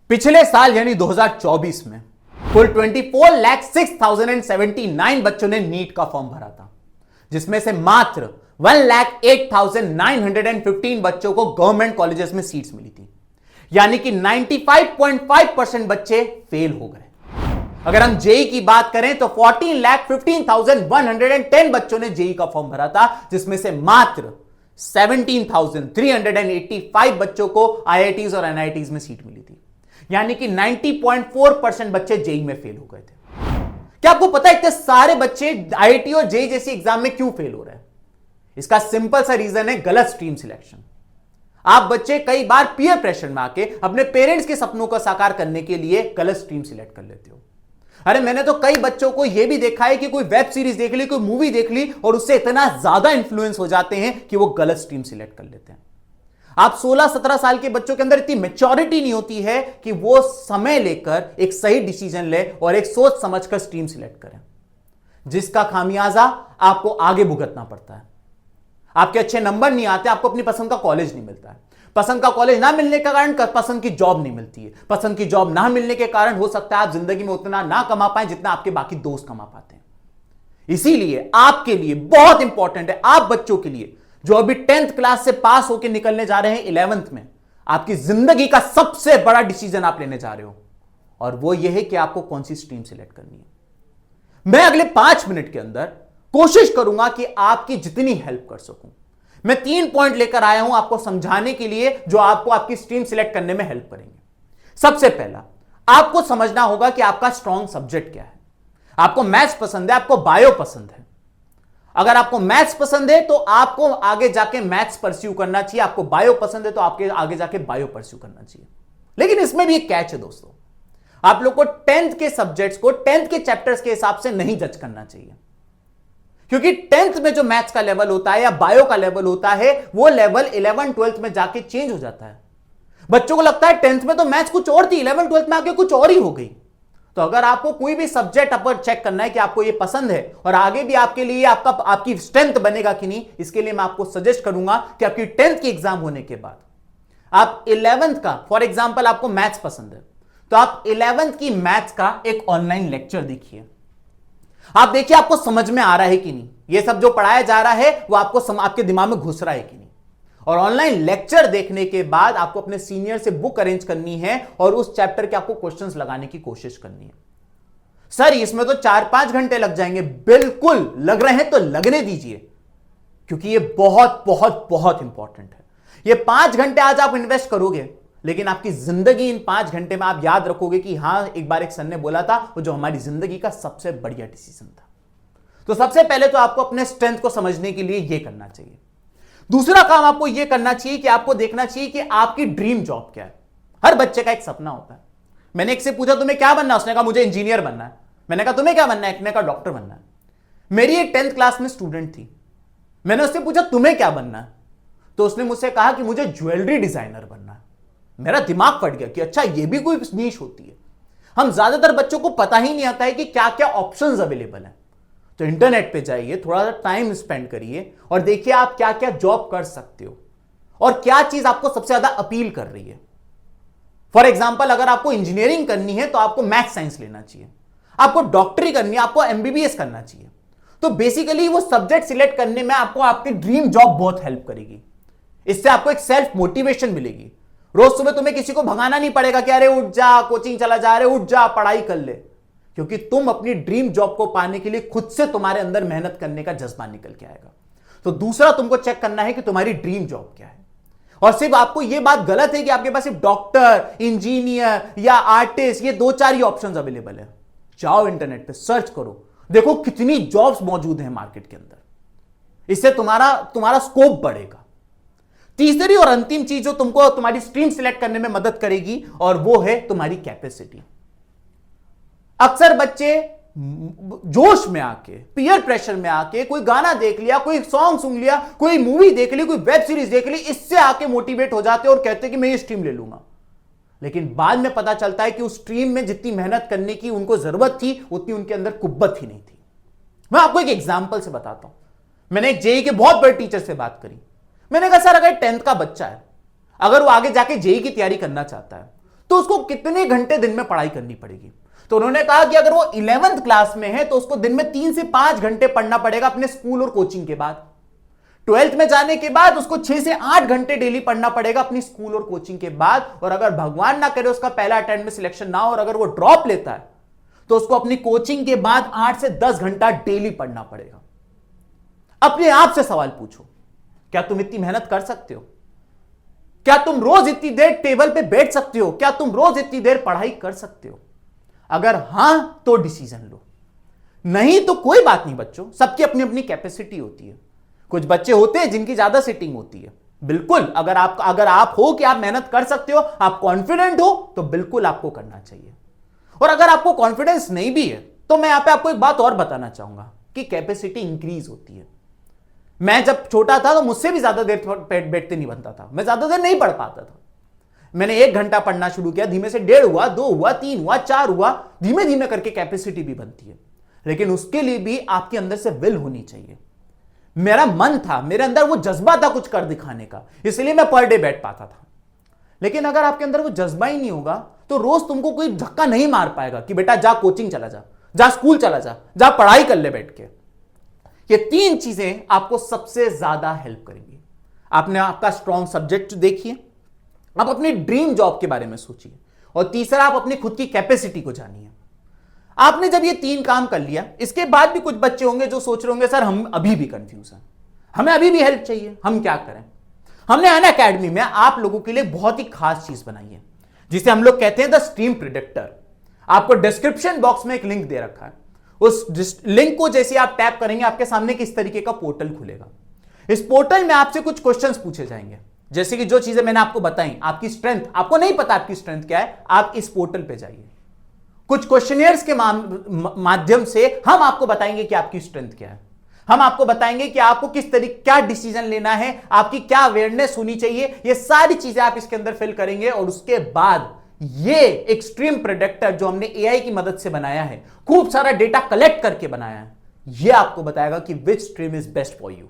पिछले साल यानी 2024 में कुल 24,06,079 बच्चों ने नीट का फॉर्म भरा था, जिसमें से मात्र 1,08,915 बच्चों को गवर्नमेंट कॉलेजेस में सीट्स मिली थी, यानी कि 95.5% बच्चे फेल हो गए। अगर हम जेई की बात करें तो 14,15,110 बच्चों ने जेई का फॉर्म भरा था, जिसमें से मात्र 17,385 बच्चों को आईआईटीज और एनआईटीज में सीट मिली थी, यानी कि 90.4% बच्चे जेई में फेल हो गए थे। क्या आपको पता है इतने सारे बच्चे आईआईटी और जेई जैसी एग्जाम में क्यों फेल हो रहे हैं? इसका सिंपल सा रीजन है गलत स्ट्रीम सिलेक्शन। आप बच्चे कई बार पीयर प्रेशर में आके अपने पेरेंट्स के सपनों को साकार करने के लिए गलत स्ट्रीम सिलेक्ट कर लेते हो। अरे मैंने तो कई बच्चों को यह भी देखा है कि कोई वेब सीरीज देख ली, कोई मूवी देख ली और उससे इतना ज्यादा इंफ्लुएंस हो जाते हैं कि वो गलत स्ट्रीम सिलेक्ट कर लेते हैं। आप 16-17 साल के बच्चों के अंदर इतनी मैच्योरिटी नहीं होती है कि वो समय लेकर एक सही डिसीजन ले और एक सोच समझकर स्ट्रीम सिलेक्ट करें, जिसका खामियाजा आपको आगे भुगतना पड़ता है। आपके अच्छे नंबर नहीं आते, आपको अपनी पसंद का कॉलेज नहीं मिलता है, पसंद का कॉलेज ना मिलने के कारण पसंद की जॉब नहीं मिलती है, पसंद की जॉब ना मिलने के कारण हो सकता है आप जिंदगी में उतना ना कमा पाए जितना आपके बाकी दोस्त कमा पाते हैं। इसीलिए आपके लिए बहुत इंपॉर्टेंट है, आप बच्चों के लिए जो अभी 10th क्लास से पास होकर निकलने जा रहे हैं 11th में, आपकी जिंदगी का सबसे बड़ा डिसीजन आप लेने जा रहे हो, और वो ये है कि आपको कौन सी स्ट्रीम सिलेक्ट करनी है। मैं अगले 5 मिनट के अंदर कोशिश करूंगा कि आपकी जितनी हेल्प कर सकूं। मैं 3 पॉइंट लेकर आया हूं आपको समझाने के लिए, जो आपको आपकी स्ट्रीम सिलेक्ट करने में हेल्प करेंगे। सबसे पहला, आपको समझना होगा कि आपका स्ट्रॉन्ग सब्जेक्ट क्या है। आपको मैथ्स पसंद है, आपको बायो पसंद है। अगर आपको मैथ्स पसंद है तो आपको आगे जाके मैथ्स परस्यू करना चाहिए, आपको बायो पसंद है तो आपके आगे जाके बायो परस्यू करना चाहिए। लेकिन इसमें भी एक कैच है दोस्तों, आप लोग को 10th के सब्जेक्ट्स को 10th के चैप्टर्स के हिसाब से नहीं जज करना चाहिए, क्योंकि 10th में जो मैथ्स का लेवल होता है या बायो का लेवल होता है वो लेवल 11th-12th में जाके चेंज हो जाता है। बच्चों को लगता है 10th में तो मैथ्स कुछ और थी, 11th-12th में आके कुछ और ही हो गई। तो अगर आपको कोई भी सब्जेक्ट अपर चेक करना है कि आपको ये पसंद है और आगे भी आपके लिए आपकी स्ट्रेंथ बनेगा कि नहीं, इसके लिए मैं आपको सजेस्ट करूंगा कि आपकी 10th की एग्जाम होने के बाद आप 11th का, फॉर एग्जांपल आपको मैथ्स पसंद है तो आप 11th की मैथ्स का एक ऑनलाइन लेक्चर देखिए। आप देखिए आपको समझ में आ रहा है कि नहीं, ये सब जो पढ़ाया जा रहा है वो आपके दिमाग में घुस रहा है कि नहीं। और ऑनलाइन लेक्चर देखने के बाद आपको अपने सीनियर से बुक अरेंज करनी है और उस चैप्टर के आपको क्वेश्चंस लगाने की कोशिश करनी है। सर इसमें तो 4-5 घंटे लग जाएंगे, बिल्कुल लग रहे हैं तो लगने दीजिए, क्योंकि ये बहुत बहुत बहुत इंपॉर्टेंट है। ये 5 घंटे आज आप इन्वेस्ट करोगे, लेकिन आपकी जिंदगी इन 5 घंटे में आप याद रखोगे कि हां एक बार एक सर ने बोला था वो जो हमारी जिंदगी का सबसे बढ़िया डिसीजन था। तो सबसे पहले तो आपको अपने स्ट्रेंथ को समझने के लिए यह करना चाहिए। दूसरा काम आपको यह करना चाहिए कि आपको देखना चाहिए कि आपकी ड्रीम जॉब क्या है। हर बच्चे का एक सपना होता है। मैंने एक से पूछा तुम्हें क्या बनना है, उसने कहा मुझे इंजीनियर बनना है। मैंने कहा तुम्हें क्या बनना है, उसने कहा डॉक्टर बनना है। मेरी एक 10th क्लास में स्टूडेंट थी, मैंने उससे पूछा तुम्हें क्या बनना है, तो उसने मुझसे कहा कि मुझे ज्वेलरी डिजाइनर बनना है। मेरा दिमाग फट गया कि अच्छा ये भी कोई नीश होती है। हम ज्यादातर बच्चों को पता ही नहीं आता है कि क्या क्या ऑप्शंस अवेलेबल हैं। तो इंटरनेट पे जाइए, थोड़ा सा टाइम स्पेंड करिए और देखिए आप क्या क्या जॉब कर सकते हो और क्या चीज आपको सबसे ज्यादा अपील कर रही है। फॉर एग्जाम्पल अगर आपको इंजीनियरिंग करनी है तो आपको मैथ साइंस लेना चाहिए, आपको डॉक्टरी करनी है, आपको एमबीबीएस करना चाहिए। तो बेसिकली वो सब्जेक्ट सिलेक्ट करने में आपको आपकी ड्रीम जॉब बहुत हेल्प करेगी। इससे आपको एक सेल्फ मोटिवेशन मिलेगी। रोज सुबह तुम्हें किसी को भगाना नहीं पड़ेगा कि अरे उठ जा, कोचिंग चला जा, अरे उठ जा, पढ़ाई कर ले, क्योंकि तुम अपनी ड्रीम जॉब को पाने के लिए खुद से तुम्हारे अंदर मेहनत करने का जज्बा निकल के आएगा। तो दूसरा तुमको चेक करना है कि तुम्हारी ड्रीम जॉब क्या है। और सिर्फ आपको यह बात गलत है कि आपके पास सिर्फ डॉक्टर, इंजीनियर या आर्टिस्ट ये 2-4 ही ऑप्शंस अवेलेबल है। जाओ इंटरनेट पे सर्च करो, देखो कितनी जॉब्स मौजूद हैं मार्केट के अंदर। इससे तुम्हारा स्कोप बढ़ेगा। तीसरी और अंतिम चीज जो तुमको तुम्हारी स्ट्रीम सिलेक्ट करने में मदद करेगी और वो है तुम्हारी कैपेसिटी। अक्सर बच्चे जोश में आके, पीयर प्रेशर में आके कोई गाना देख लिया, कोई सॉन्ग सुन लिया, कोई मूवी देख ली, कोई वेब सीरीज देख ली, इससे आके मोटिवेट हो जाते और कहते कि मैं ये स्ट्रीम ले लूंगा। लेकिन बाद में पता चलता है कि उस स्ट्रीम में जितनी मेहनत करने की उनको जरूरत थी उतनी उनके अंदर कुव्वत ही नहीं थी। मैं आपको एक एग्जाम्पल से बताता हूं। मैंने एक जेई के बहुत बड़े टीचर से बात करी। मैंने कहा सर अगर 10th का बच्चा है, अगर वो आगे जाके जेई की तैयारी करना चाहता है तो तो उसको कितने घंटे दिन में पढ़ाई करनी पड़ेगी? तो उन्होंने कहा कि अगर वो 11th क्लास में है तो उसको दिन में 3 से 5 घंटे पढ़ना पड़ेगा अपने स्कूल और कोचिंग के बाद। 12th में जाने के बाद उसको 6 से 8 घंटे डेली पढ़ना पड़ेगा अपनी स्कूल और कोचिंग के बाद। और अगर भगवान ना करे उसका पहला अटेम्प्ट में सिलेक्शन ना हो और अगर वो ड्रॉप लेता है तो उसको अपनी कोचिंग के बाद 8 से 10 घंटा डेली पढ़ना पड़ेगा। अपने आप से सवाल पूछो, क्या तुम इतनी मेहनत कर सकते हो? क्या तुम रोज इतनी देर टेबल पे बैठ सकते हो? क्या तुम रोज इतनी देर पढ़ाई कर सकते हो? अगर हां तो डिसीजन लो, नहीं तो कोई बात नहीं बच्चों, सबकी अपनी अपनी कैपेसिटी होती है। कुछ बच्चे होते हैं जिनकी ज्यादा सिटिंग होती है। बिल्कुल अगर आप हो कि आप मेहनत कर सकते हो, आप कॉन्फिडेंट हो, तो बिल्कुल आपको करना चाहिए। और अगर आपको कॉन्फिडेंस नहीं भी है तो मैं यहां पे आपको एक बात और बताना चाहूंगा कि कैपेसिटी इंक्रीज होती है। मैं जब छोटा था तो मुझसे भी ज्यादा देर बैठते नहीं बनता था, मैं ज्यादा देर नहीं पढ़ पाता था। मैंने 1 घंटा पढ़ना शुरू किया, धीमे से 1.5 हुआ, 2 हुआ, 3 हुआ, 4 हुआ, धीमे धीमे करके कैपेसिटी भी बनती है। लेकिन उसके लिए भी आपके अंदर से विल होनी चाहिए। मेरा मन था, मेरे अंदर वो जज्बा था कुछ कर दिखाने का, इसलिए मैं पर डे बैठ पाता था। लेकिन अगर आपके अंदर वो जज्बा ही नहीं होगा तो रोज तुमको कोई धक्का नहीं मार पाएगा कि बेटा जा कोचिंग चला जा, जा स्कूल चला जा, जा पढ़ाई कर ले बैठ के। ये 3 चीजें आपको सबसे ज्यादा हेल्प करेंगी। आपने आपका स्ट्रॉन्ग सब्जेक्ट देखिए, आप अपनी ड्रीम जॉब के बारे में सोचिए, और तीसरा आप अपनी खुद की कैपेसिटी को जानिए। आपने जब ये 3 काम कर लिया, इसके बाद भी कुछ बच्चे होंगे जो सोच रहे होंगे सर हम अभी भी कंफ्यूज हैं, हमें अभी भी हेल्प चाहिए, हम क्या करें? हमने अनअकैडमी में आप लोगों के लिए बहुत ही खास चीज बनाई है जिसे हम लोग कहते हैं द स्ट्रीम प्रेडिक्टर। आपको डिस्क्रिप्शन बॉक्स में एक लिंक दे रखा है, उस लिंक को जैसे आप टैप करेंगे आपके सामने किस तरीके का पोर्टल खुलेगा। इस पोर्टल में आपसे कुछ क्वेश्चंस पूछे जाएंगे, जैसे कि जो चीजें मैंने आपको बताई, आपकी स्ट्रेंथ, आपको नहीं पता आपकी स्ट्रेंथ क्या है, आप इस पोर्टल पे जाइए। कुछ क्वेश्चनियर्स के माध्यम से हम आपको बताएंगे कि आपकी स्ट्रेंथ क्या है। हम आपको बताएंगे कि आपको किस तरीके क्या डिसीजन लेना है, आपकी क्या अवेयरनेस होनी चाहिए। ये सारी चीजें आप इसके अंदर फिल करेंगे और उसके बाद ये एक्सट्रीम प्रेडिक्टर जो हमने एआई की मदद से बनाया है, खूब सारा डेटा कलेक्ट करके बनाया है, ये आपको बताएगा कि विच stream is best for you.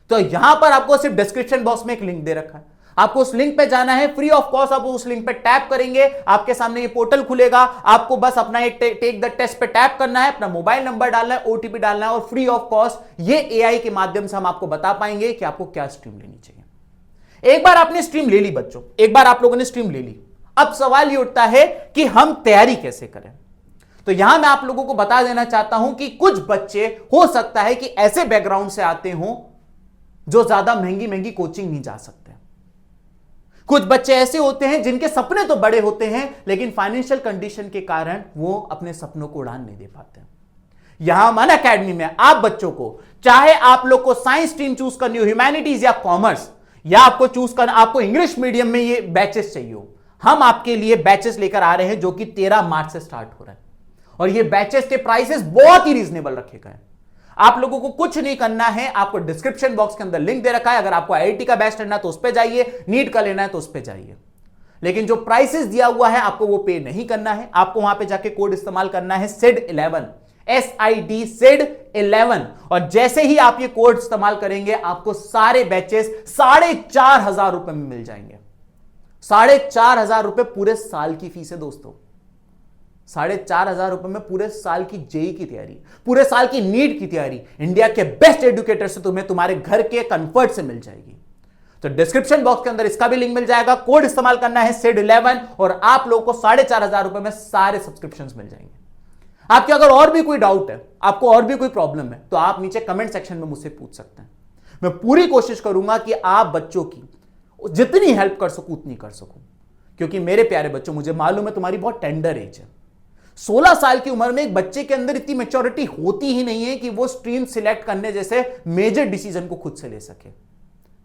तो यहां पर आपको सिर्फ डिस्क्रिप्शन बॉक्स में एक लिंक दे रखा है, आपको उस लिंक पे जाना है, फ्री ऑफ कॉस्ट। आप उस लिंक पे टैप करेंगे, आपके सामने ये पोर्टल खुलेगा, आपको बस अपना एक टेक द टेस्ट पे टैप करना है, अपना मोबाइल नंबर डालना है, ओटीपी डालना है, और फ्री ऑफ कॉस्ट ये एआई के माध्यम से हम आपको बता पाएंगे कि आपको क्या स्ट्रीम लेनी चाहिए। एक बार आपने स्ट्रीम ले ली बच्चों, एक बार आप लोगों ने स्ट्रीम ले ली, अब सवाल ये उठता है कि हम तैयारी कैसे करें। तो यहां मैं आप लोगों को बता देना चाहता हूं कि कुछ बच्चे हो सकता है कि ऐसे बैकग्राउंड से आते हों जो ज्यादा महंगी महंगी कोचिंग नहीं जा सकते। कुछ बच्चे ऐसे होते हैं जिनके सपने तो बड़े होते हैं लेकिन फाइनेंशियल कंडीशन के कारण वो अपने सपनों को उड़ान नहीं दे पाते। यहां अनअकैडमी में आप बच्चों को, चाहे आप लोग को साइंस स्ट्रीम चूज करनी हो, ह्यूमैनिटीज या कॉमर्स, या आपको चूज करना, आपको इंग्लिश मीडियम में ये बैचेस चाहिए हो, हम आपके लिए बैचेस लेकर आ रहे हैं जो कि 13 मार्च से स्टार्ट हो रहा है। और ये बैचेस के प्राइसेस बहुत ही रीजनेबल रखे गए हैं। आप लोगों को कुछ नहीं करना है, आपको डिस्क्रिप्शन बॉक्स के अंदर लिंक दे रखा है। अगर आपको आईआईटी का बैच लेना है तो उस पर जाइए, नीट का लेना है तो उस पर जाइए। लेकिन जो प्राइसेस दिया हुआ है आपको वो पे नहीं करना है, आपको वहां पे जाके कोड इस्तेमाल करना है SID11, SID SID11। और जैसे ही आप ये कोड इस्तेमाल करेंगे आपको सारे बैचेस 4,500 रुपए में मिल जाएंगे। 4,500 रुपए पूरे साल की फीस है दोस्तों। 4,500 रुपए में पूरे साल की जेई की तैयारी, पूरे साल की नीट की तैयारी इंडिया के बेस्ट एजुकेटर से तुम्हें तुम्हारे घर के कंफर्ट से मिल जाएगी। तो डिस्क्रिप्शन बॉक्स के अंदर इसका भी लिंक मिल जाएगा, कोड इस्तेमाल करना है SID11 और आप लोगों को 4,500 रुपए में सारे सब्सक्रिप्शंस मिल जाएंगे। आपके अगर और भी कोई डाउट है, आपको और भी कोई प्रॉब्लम है, तो आप नीचे कमेंट सेक्शन में मुझसे पूछ सकते हैं। मैं पूरी कोशिश करूंगा कि आप बच्चों की जितनी हेल्प कर सकूं उतनी कर सकूं, क्योंकि मेरे प्यारे बच्चों मुझे मालूम है तुम्हारी बहुत टेंडर एज है। 16 साल की उम्र में एक बच्चे के अंदर इतनी मैच्योरिटी होती ही नहीं है कि वो स्ट्रीम सिलेक्ट करने जैसे मेजर डिसीजन को खुद से ले सके।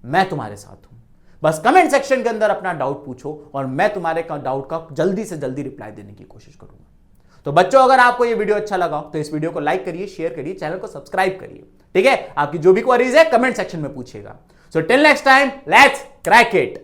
मैं तुम्हारे साथ हूं, बस कमेंट सेक्शन के अंदर अपना डाउट पूछो और मैं तुम्हारे डाउट का जल्दी से जल्दी रिप्लाई देने की कोशिश करूंगा। तो बच्चों अगर आपको ये वीडियो अच्छा लगा तो इस वीडियो को लाइक करिए, शेयर करिए, चैनल को सब्सक्राइब करिए। ठीक है, आपकी जो भी क्वेरीज है कमेंट सेक्शन में पूछिएगा। So till next time, let's crack it.